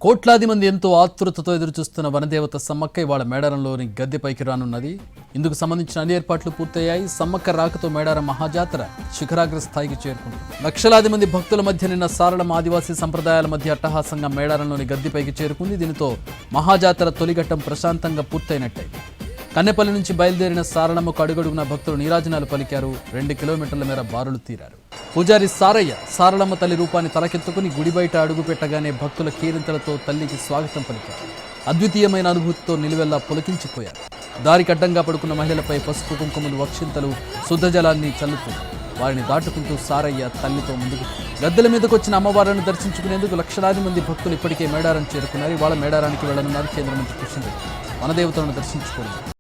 కోట్లాది మంది ఎంతో ఆతృతతో ఎదురుచూస్తున్న వనదేవత సమ్మక్క ఇవాళ మేడారంలోని గద్దెపైకి రానున్నది. ఇందుకు సంబంధించిన అన్ని ఏర్పాట్లు పూర్తయ్యాయి. సమ్మక్క రాకతో మేడారం మహాజాతర శిఖరాగ్ర స్థాయికి చేరుకుంది. లక్షలాది మంది భక్తుల మధ్య నిన్న సారళం ఆదివాసీ సంప్రదాయాల మధ్య అట్టహాసంగా మేడారంలోని గద్దెపైకి చేరుకుంది. దీనితో మహాజాతర తొలిఘట్టం ప్రశాంతంగా పూర్తయినట్టే. కన్నెపల్లి నుంచి బయలుదేరిన సారళమ్మకు అడుగడుగున భక్తులు నీరాజనాలు పలికారు. 2 కిలోమీటర్ల మేర బారులు తీరారు. పూజారి సారయ్య సారళమ్మ తల్లి రూపాన్ని తలకెత్తుకుని గుడి బయట అడుగు పెట్టగానే భక్తుల కేరింతలతో తల్లికి స్వాగతం పలికారు. అద్వితీయమైన అనుభూతితో నిలువెల్లా పులకించిపోయారు. దారికి అడ్డంగా పడుకున్న మహిళలపై పసుపు కుంకుమలు వక్షింతలు శుద్ధజలాన్ని చల్లుతుంది. వారిని దాటుకుంటూ సారయ్య తల్లితో ముందుకు గద్దెల మీదకు వచ్చిన అమ్మవారిని దర్శించుకునేందుకు లక్షలాది మంది భక్తులు ఇప్పటికే మేడారం చేరుకున్నారు. ఇవాళ మేడారానికి వెళ్లనున్నారు కేంద్ర మంత్రి కిషన్ రెడ్డి. వనదేవతలను దర్శించుకోండి.